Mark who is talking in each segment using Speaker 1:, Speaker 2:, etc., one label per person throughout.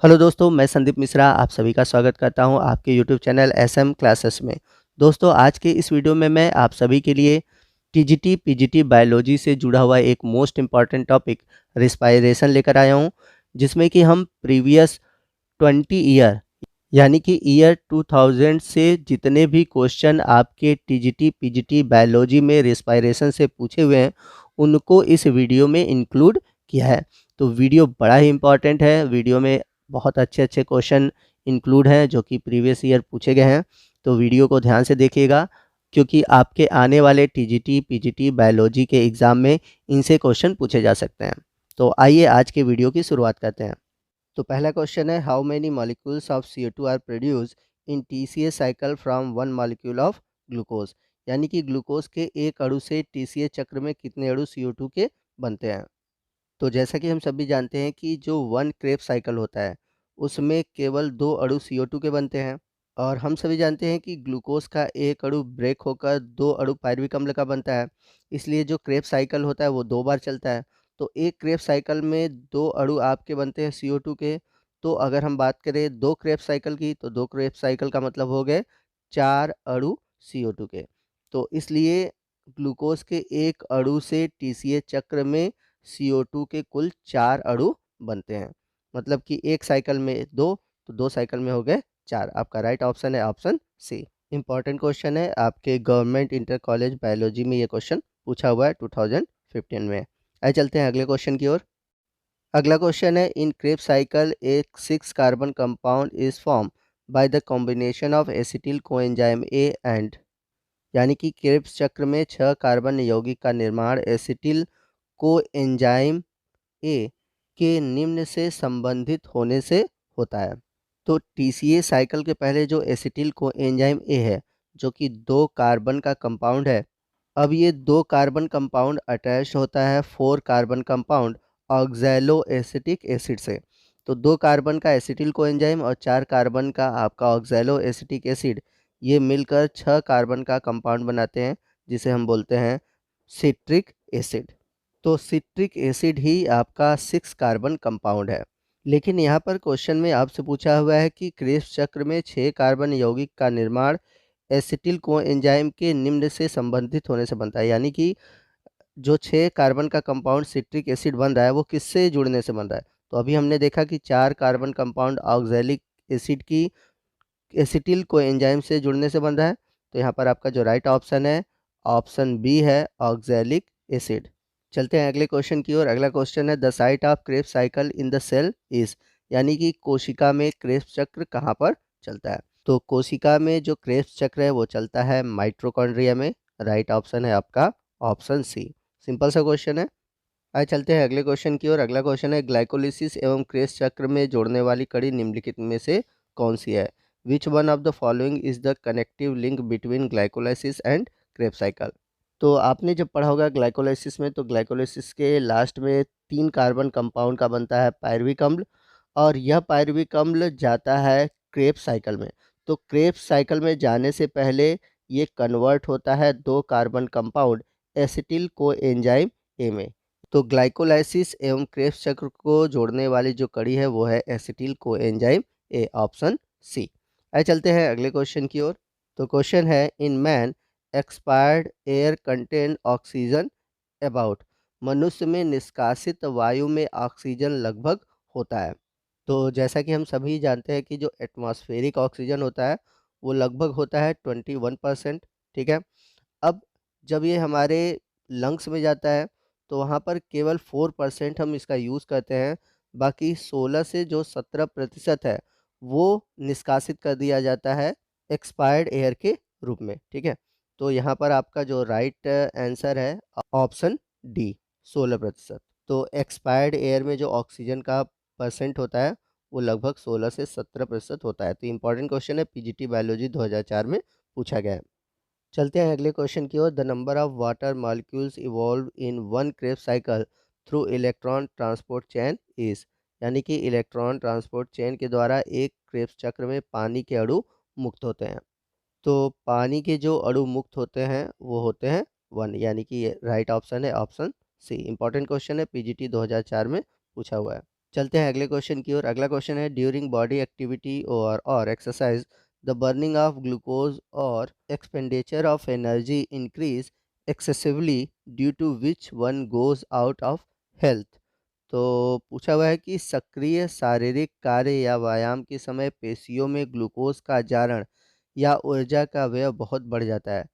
Speaker 1: Hello दोस्तों, मैं संदीप मिश्रा आप सभी का स्वागत करता हूं आपके यूट्यूब चैनल एसएम क्लासेस में। दोस्तों, आज के इस वीडियो में मैं आप सभी के लिए टीजीटी पीजीटी बायोलॉजी से जुड़ा हुआ एक मोस्ट इम्पॉर्टेंट टॉपिक रिस्पायरेशन लेकर आया हूं, जिसमें कि हम प्रीवियस 20 ईयर यानी कि ईयर 2000 से जितने भी क्वेश्चन आपके टीजीटी पीजीटी बायोलॉजी में रिस्पायरेशन से पूछे हुए हैं, उनको इस वीडियो में इंक्लूड किया है। तो वीडियो बड़ा ही इम्पॉर्टेंट है। वीडियो में बहुत अच्छे क्वेश्चन इंक्लूड हैं जो कि प्रीवियस ईयर पूछे गए हैं। तो वीडियो को ध्यान से देखिएगा, क्योंकि आपके आने वाले टीजीटी पीजीटी बायोलॉजी के एग्ज़ाम में इनसे क्वेश्चन पूछे जा सकते हैं। तो आइए आज के वीडियो की शुरुआत करते हैं। तो पहला क्वेश्चन है, how many molecules of CO2 are produce in TCA cycle from one molecule of glucose. यानी कि ग्लूकोज के एक अणु से TCA चक्र में कितने अणु CO2 के बनते हैं। तो जैसा कि हम सभी जानते हैं कि जो वन क्रेब साइकिल होता है उसमें केवल दो अणु CO2 के बनते हैं। और हम सभी जानते हैं कि ग्लूकोज का एक अणु ब्रेक होकर दो अणु पायरुविक अम्ल का बनता है। इसलिए जो क्रेब साइकिल होता है वो दो बार चलता है। तो एक क्रेब साइकिल में दो अणु आपके बनते हैं CO2 के। तो अगर हम बात करें दो क्रेब साइकिल की, तो दो क्रेब साइकिल का मतलब हो गए चार अणु CO2 के। तो इसलिए ग्लूकोज के एक अणु से TCA चक्र में CO2 के कुल 4 अणु बनते हैं। मतलब कि एक साइकिल में 2, तो 2 साइकिल में हो गए 4। आपका राइट ऑप्शन है ऑप्शन सी। इंपॉर्टेंट क्वेश्चन है, आपके गवर्नमेंट इंटर कॉलेज बायोलॉजी में ये क्वेश्चन पूछा हुआ है 2015 में। आइए चलते हैं अगले क्वेश्चन की ओर। अगला क्वेश्चन है, इन क्रेब साइकिल एक 6 carbon compound is form by the combination of acetyl coenzyme A and. यानी कि क्रेब्स चक्र में 6 कार्बन यौगिक का निर्माण एसिटिल कोएंजाइम ए के निम्न से संबंधित होने से होता है। तो TCA साइकिल के पहले जो एसिटिल कोएंजाइम ए है, जो कि 2 कार्बन का कंपाउंड है, अब ये 2 कार्बन कंपाउंड अटैच होता है 4 carbon compound oxalo acetic acid से। तो 2 कार्बन का एसिटिल कोएंजाइम और 4 कार्बन का आपका ऑक्सैलो एसिटिक एसिड, ये मिलकर 6 कार्बन का कंपाउंड बनाते हैं, जिसे हम बोलते हैं सिट्रिक एसिड। तो सिट्रिक एसिड ही आपका 6 कार्बन कंपाउंड है। लेकिन यहाँ पर क्वेश्चन में आपसे पूछा हुआ है कि क्रेब्स चक्र में 6 कार्बन यौगिक का निर्माण एसिटिल कोएंजाइम के निम्न से संबंधित होने से बनता है। यानी कि जो 6 कार्बन का कंपाउंड सिट्रिक एसिड बन रहा है वो किससे जुड़ने से बन रहा है। तो अभी हमने देखा कि 4 कार्बन कंपाउंड ऑक्सैलिक एसिड की एसिटिल कोएंजाइम से जुड़ने से बन रहा है। तो यहाँ पर आपका जो राइट ऑप्शन है ऑप्शन बी है ऑक्सैलिक एसिड। चलते हैं अगले क्वेश्चन की ओर। अगला क्वेश्चन है, the site of Krebs cycle in the cell is. यानी कि कोशिका में क्रेब्स चक्र कहाँ पर चलता है। तो कोशिका में जो क्रेब्स चक्र है वो चलता है माइटोकॉन्ड्रिया में। राइट ऑप्शन है आपका ऑप्शन सी। सिंपल सा क्वेश्चन है। आइए चलते हैं अगले क्वेश्चन की ओर। अगला क्वेश्चन है, ग्लाइकोलिसिस एवं क्रेब्स चक्र में जोड़ने वाली कड़ी निम्नलिखित में से कौन सी है। Which one of the following is the connective link between glycolysis and Krebs cycle. तो आपने जब पढ़ा होगा ग्लाइकोलाइसिस में, तो ग्लाइकोलाइसिस के लास्ट में 3 कार्बन कंपाउंड का बनता है पायरुविक अम्ल, और यह पायरुविक अम्ल जाता है क्रेब्स साइकिल में। तो क्रेब्स साइकिल में जाने से पहले ये कन्वर्ट होता है 2 कार्बन कंपाउंड एसिटिल कोएंजाइम ए में। तो ग्लाइकोलाइसिस एवं क्रेब्स चक्र को जोड़ने वाली जो कड़ी है वो है acetyl coenzyme A, option C. आइए चलते हैं अगले क्वेश्चन की ओर। तो क्वेश्चन है, in man expired air contain oxygen about. मनुष्य में निष्कासित वायु में ऑक्सीजन लगभग होता है। तो जैसा कि हम सभी जानते हैं कि जो एटमॉस्फेरिक ऑक्सीजन होता है वो लगभग होता है 21%। ठीक है। अब जब ये हमारे लंग्स में जाता है तो वहाँ पर केवल 4% हम इसका यूज़ करते हैं। बाकी 16 से जो 17% है वो निष्कासित कर दिया जाता है एक्सपायर्ड एयर के रूप में। ठीक है। तो यहाँ पर आपका जो राइट आंसर है ऑप्शन डी, 16%। तो एक्सपायर्ड एयर में जो ऑक्सीजन का परसेंट होता है वो लगभग 16 से 17% होता है। तो इंपॉर्टेंट क्वेश्चन है, पीजीटी बायोलॉजी 2004 में पूछा गया है। चलते हैं अगले क्वेश्चन की ओर। The number of water molecules evolve in one Krebs cycle through electron transport chain is. यानी कि इलेक्ट्रॉन ट्रांसपोर्ट चेन के द्वारा एक क्रेब्स चक्र में पानी के अणु मुक्त होते हैं। तो पानी के जो अणु मुक्त होते हैं वो होते हैं 1। यानी कि ये राइट ऑप्शन है ऑप्शन सी। इंपॉर्टेंट क्वेश्चन है, पीजीटी 2004 में पूछा हुआ है। चलते हैं अगले क्वेश्चन की ओर। अगला क्वेश्चन है, ड्यूरिंग बॉडी एक्टिविटी और exercise the burning of glucose और expenditure of energy increase excessively due to which one goes out of health. तो पूछा हुआ है कि सक्रिय शारीरिक कार्य या व्यायाम के समय पेशियों में ग्लूकोज का जारण या ऊर्जा का व्यय बहुत बढ़ जाता है,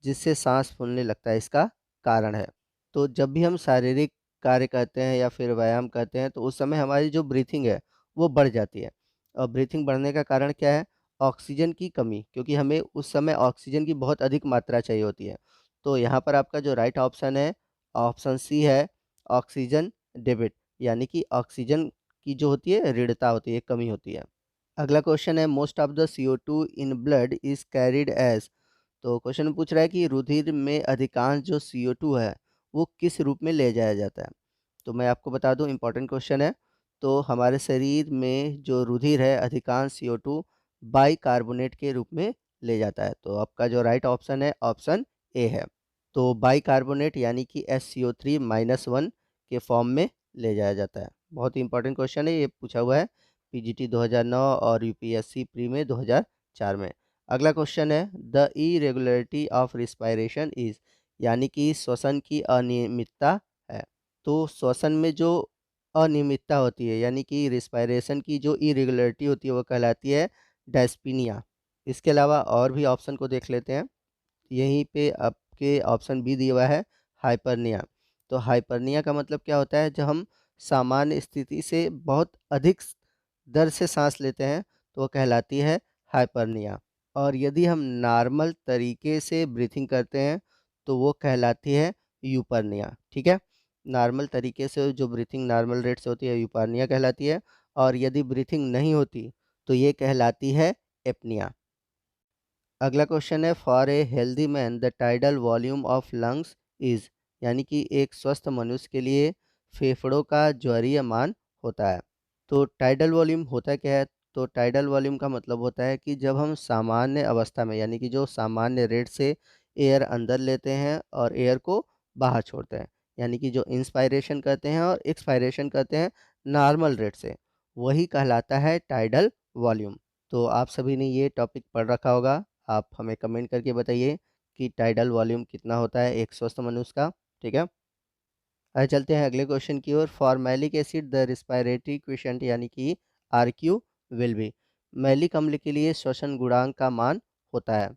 Speaker 1: जिससे सांस फूलने लगता है। इसका कारण है, तो जब भी हम शारीरिक कार्य करते हैं या फिर व्यायाम करते हैं तो उस समय हमारी जो ब्रीथिंग है वो बढ़ जाती है। और ब्रीथिंग बढ़ने का कारण क्या है? ऑक्सीजन की कमी, क्योंकि हमें उस समय ऑक्सीजन की बहुत अधिक मात्रा चाहिए होती है। तो यहाँ पर आपका जो राइट ऑप्शन है, ऑप्शन सी है, ऑक्सीजन डेबिट, यानी कि ऑक्सीजन की जो होती है ऋणता होती है, कमी होती है। अगला क्वेश्चन है, most of the CO2 in blood is carried as. तो क्वेश्चन में पूछ रहा है कि रुधिर में अधिकांश जो CO2 है वो किस रूप में ले जाया जाता है। तो मैं आपको बता दूं, इंपॉर्टेंट क्वेश्चन है। तो हमारे शरीर में जो रुधिर है अधिकांश CO2 बाइकार्बोनेट के रूप में ले जाता है। तो आपका जो राइट ऑप्शन है, ऑप्शन ए है। तो बाइकार्बोनेट यानी कि SCO3-1 के फॉर्म में ले जाया जाता है। बहुत ही इंपॉर्टेंट क्वेश्चन है, ये पूछा हुआ है PGT 2009 और UPSC प्री में 2004 में। अगला क्वेश्चन है, the irregularity of respiration is, यानी कि श्वसन की अनियमितता है। तो श्वसन में जो अनियमितता होती है यानी कि रिस्पायरेशन की जो इरेगुलरिटी होती है वो कहलाती है डायस्पीनिया। इसके अलावा और भी ऑप्शन को देख लेते हैं। यहीं पे आपके ऑप्शन बी दिया हुआ है, हाइपरनिया। तो हाइपरनिया का मतलब क्या होता है? जब हम सामान्य स्थिति से बहुत अधिक दर से सांस लेते हैं तो वो कहलाती है हाइपरनिया। और यदि हम नॉर्मल तरीके से ब्रीथिंग करते हैं तो वो कहलाती है यूपर्निया। ठीक है, नॉर्मल तरीके से जो ब्रीथिंग नॉर्मल रेट से होती है यूपर्निया कहलाती है, और यदि ब्रीथिंग नहीं होती तो ये कहलाती है एपनिया। अगला क्वेश्चन है, for a healthy man the tidal volume of lungs is, यानी कि एक स्वस्थ मनुष्य के लिए फेफड़ों का ज्वरीय मान होता है। तो टाइडल वॉल्यूम होता क्या है? तो टाइडल वॉल्यूम का मतलब होता है कि जब हम सामान्य अवस्था में, यानी कि जो सामान्य रेट से एयर अंदर लेते हैं और एयर को बाहर छोड़ते हैं, यानी कि जो इंस्पायरेशन करते हैं और एक्सपायरेशन करते हैं नॉर्मल रेट से, वही कहलाता है टाइडल वॉल्यूम। तो आप सभी ने ये टॉपिक पढ़ रखा होगा। आप हमें कमेंट करके बताइए कि टाइडल वॉल्यूम कितना होता है एक स्वस्थ मनुष्य का। ठीक है, आगे चलते हैं अगले क्वेश्चन की ओर। For malic acid the respiratory question, यानी कि RQ विल बी, मैलिक अम्ल के लिए श्वसन गुणांक का मान होता है।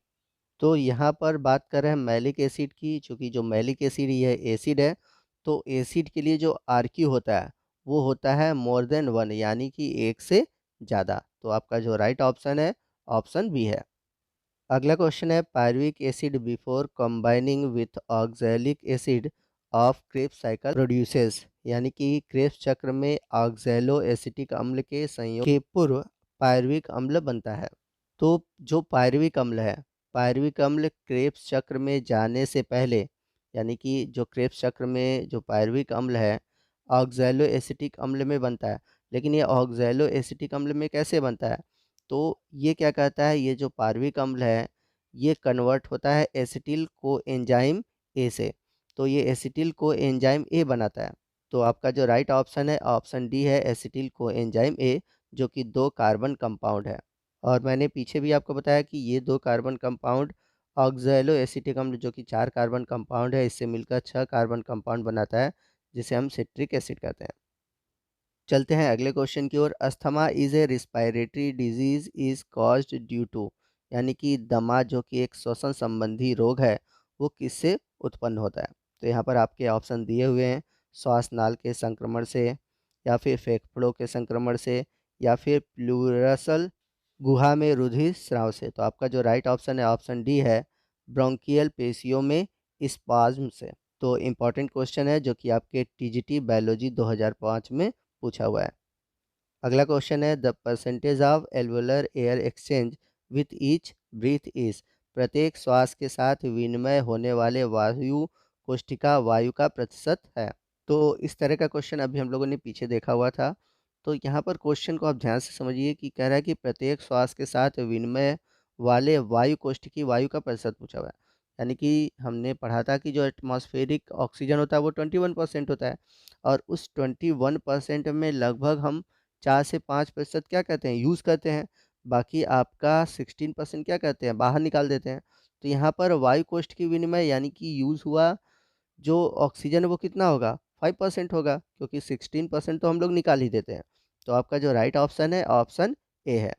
Speaker 1: तो यहाँ पर बात कर रहे हैं मैलिक एसिड की, चूँकि जो मैलिक एसिड ये एसिड है, तो एसिड के लिए जो RQ होता है वो होता है मोर देन 1, यानी कि एक से ज़्यादा। तो आपका जो राइट ऑप्शन है, ऑप्शन बी है। अगला क्वेश्चन है, pyruvic acid before combining with oxalic acid of Krebs cycle produces, यानी कि क्रेब्स चक्र में ऑक्सैलो एसिटिक अम्ल के संयोग के पूर्व पायरुविक अम्ल बनता है। तो जो पायरुविक अम्ल है, पायरुविक अम्ल क्रेब्स चक्र में जाने से पहले, यानी कि जो क्रेब्स चक्र में जो पायरुविक अम्ल है ऑक्सैलो एसिटिक अम्ल में बनता है। लेकिन ये ऑक्सैलो एसिटिक अम्ल में कैसे बनता है? तो ये क्या कहता है, ये जो पायरुविक अम्ल है ये कन्वर्ट होता है एसिटिल को एंजाइम ए से। तो ये एसिटिल को एंजाइम ए बनाता है। तो आपका जो राइट ऑप्शन है, ऑप्शन डी है, एसिटिल को एंजाइम ए, जो कि 2 कार्बन कंपाउंड है। और मैंने पीछे भी आपको बताया कि ये 2 कार्बन कंपाउंड ऑक्सैलो एसिटिक अम्ल जो कि 4 कार्बन कंपाउंड है, इससे मिलकर 6 कार्बन कंपाउंड बनाता है, जिसे हम सिट्रिक एसिड कहते हैं। चलते हैं अगले क्वेश्चन की ओर। Asthma is a respiratory disease is caused due to, यानी कि दमा जो कि एक श्वसन संबंधी रोग है वो किससे उत्पन्न होता है। तो यहाँ पर आपके ऑप्शन दिए हुए हैं, श्वास नाल के संक्रमण से, या फिर फेफड़ों के संक्रमण से, या फिर प्लूरसल गुहा में रुधिर स्राव से। तो आपका जो राइट ऑप्शन है, ऑप्शन डी है, ब्रोंकियल पेशियों में स्पाज्म से। तो इम्पॉर्टेंट क्वेश्चन है जो कि आपके TGT बायोलॉजी 2005 में पूछा हुआ है। अगला क्वेश्चन है, the percentage of alveolar air exchange with each breath is, प्रत्येक श्वास के साथ विनिमय होने वाले वायु कोष्ठिका वायु का प्रतिशत है। तो इस तरह का क्वेश्चन अभी हम लोगों ने पीछे देखा हुआ था। तो यहाँ पर क्वेश्चन को आप ध्यान से समझिए कि कह रहा है कि प्रत्येक श्वास के साथ विनिमय वाले वायु कोष्ठिकी वायु का प्रतिशत पूछा हुआ है। यानी कि हमने पढ़ा था कि जो एटमॉस्फेरिक ऑक्सीजन होता है वो 21% होता है, और उस 21% में लगभग हम 4 से 5% क्या कहते हैं, यूज़ करते हैं। बाकी आपका 16% क्या कहते हैं, बाहर निकाल देते हैं। तो यहाँ पर वायु कोष्ठ की विनिमय यानी कि यूज़ हुआ जो ऑक्सीजन है वो कितना होगा, 5% होगा, क्योंकि 16% तो हम लोग निकाल ही देते हैं। तो आपका जो राइट ऑप्शन है, ऑप्शन ए है।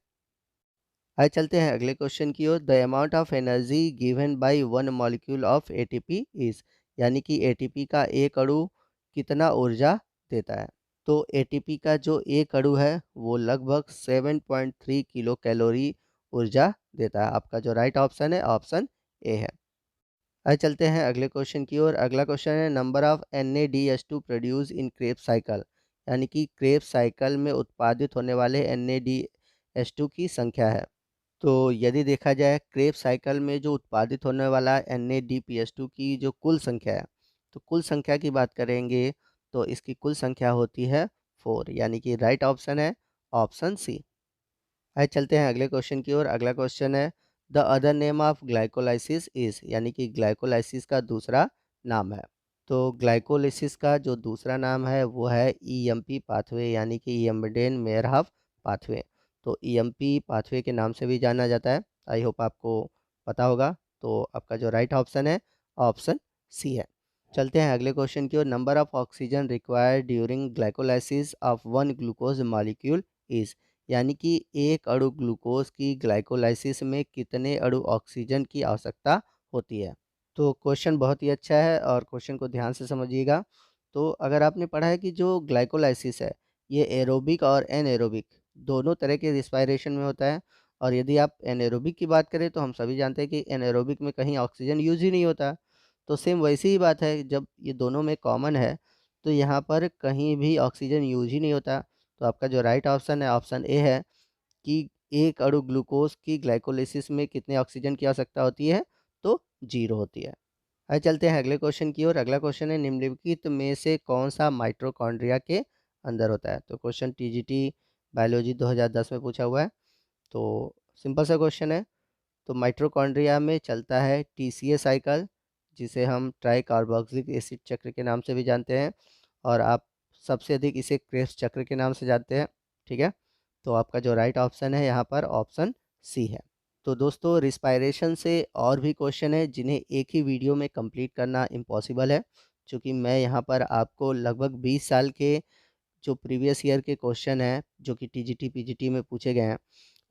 Speaker 1: आइए चलते हैं अगले क्वेश्चन की ओर। The amount of energy given by one molecule of ATP is, यानी कि एटीपी का एक अणु कितना ऊर्जा देता है। तो एटीपी का जो एक अणु है वो लगभग 7.3 किलो कैलोरी ऊर्जा देता है। आपका जो राइट ऑप्शन है, ऑप्शन ए है। आइए चलते हैं अगले क्वेश्चन की ओर। अगला क्वेश्चन है number of NADH2 produce in Krebs cycle, यानी कि क्रेब साइकिल में उत्पादित होने वाले NADH2 की संख्या है। तो यदि देखा जाए क्रेब साइकिल में जो उत्पादित होने वाला NADPH2 की जो कुल संख्या है, तो कुल संख्या की बात करेंगे तो इसकी कुल संख्या होती है 4, यानी कि राइट ऑप्शन है, ऑप्शन सी। आइए चलते हैं अगले क्वेश्चन की ओर। अगला क्वेश्चन है the other name of glycolysis is, यानी कि ग्लाइकोलाइसिस का दूसरा नाम है। तो ग्लाइकोलाइसिस का जो दूसरा नाम है वो है EMP पाथवे, यानी कि ईएमडेन मेयरहॉफ पाथवे। तो EMP पाथवे के नाम से भी जाना जाता है। आई होप आपको पता होगा। तो आपका जो राइट ऑप्शन है, ऑप्शन सी है। चलते हैं अगले क्वेश्चन की ओर। Number of oxygen required during glycolysis of one glucose molecule is, यानी कि एक अणु ग्लूकोज की ग्लाइकोलाइसिस में कितने अणु ऑक्सीजन की आवश्यकता होती है। तो क्वेश्चन बहुत ही अच्छा है और क्वेश्चन को ध्यान से समझिएगा। तो अगर आपने पढ़ा है कि जो ग्लाइकोलाइसिस है ये एरोबिक और एनएरोबिक दोनों तरह के रिस्पायरेशन में होता है। और यदि आप एनएरोबिक की बात करें तो हम सभी जानते हैं कि एनएरोबिक में कहीं ऑक्सीजन यूज ही नहीं होता। तो सेम वैसी ही बात है, जब ये दोनों में कॉमन है तो यहाँ पर कहीं भी ऑक्सीजन यूज ही नहीं होता। तो आपका जो राइट ऑप्शन है, ऑप्शन ए है कि एक अणु ग्लूकोज की ग्लाइकोलाइसिस में कितने ऑक्सीजन की आवश्यकता होती है, तो 0 होती है। आइए चलते हैं अगले क्वेश्चन की ओर। अगला क्वेश्चन है निम्नलिखित में से कौन सा माइटोकॉन्ड्रिया के अंदर होता है। तो क्वेश्चन TGT बायोलॉजी 2010 में पूछा हुआ है। तो सिंपल सा क्वेश्चन है। तो माइटोकॉन्ड्रिया में चलता है TCA साइकिल, जिसे हम ट्राई कार्बोक्सिलिक एसिड चक्र के नाम से भी जानते हैं, और आप सबसे अधिक इसे क्रेब्स चक्र के नाम से जानते हैं। ठीक है। तो आपका जो राइट ऑप्शन है यहाँ पर, ऑप्शन सी है। तो दोस्तों रिस्पायरेशन से और भी क्वेश्चन है जिन्हें एक ही वीडियो में कंप्लीट करना इम्पॉसिबल है, क्योंकि मैं यहाँ पर आपको लगभग 20 साल के जो प्रीवियस ईयर के क्वेश्चन हैं जो कि TGT PGT में पूछे गए हैं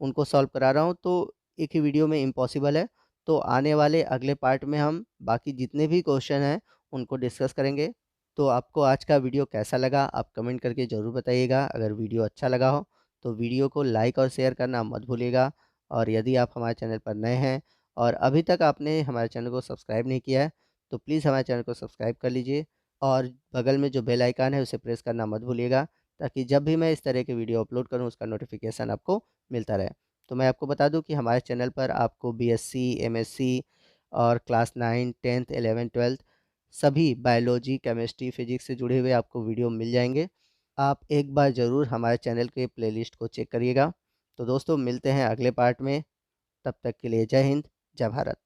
Speaker 1: उनको सॉल्व करा रहा हूँ। तो एक ही वीडियो में इम्पॉसिबल है। तो आने वाले अगले पार्ट में हम बाकी जितने भी क्वेश्चन हैं उनको डिस्कस करेंगे। तो आपको आज का वीडियो कैसा लगा आप कमेंट करके ज़रूर बताइएगा। अगर वीडियो अच्छा लगा हो तो वीडियो को लाइक और शेयर करना मत भूलिएगा। और यदि आप हमारे चैनल पर नए हैं और अभी तक आपने हमारे चैनल को सब्सक्राइब नहीं किया है तो प्लीज़ हमारे चैनल को सब्सक्राइब कर लीजिए, और बगल में जो बेल आइकन है उसे प्रेस करना मत भूलिएगा, ताकि जब भी मैं इस तरह के वीडियो अपलोड करूं उसका नोटिफिकेशन आपको मिलता रहे। तो मैं आपको बता दूं कि हमारे चैनल पर आपको BSc MSc और क्लास 9 10th 11 12 सभी बायोलॉजी केमिस्ट्री फिजिक्स से जुड़े हुए आपको वीडियो मिल जाएंगे। आप एक बार ज़रूर हमारे चैनल के प्लेलिस्ट को चेक करिएगा। तो दोस्तों मिलते हैं अगले पार्ट में, तब तक के लिए जय हिंद, जय भारत।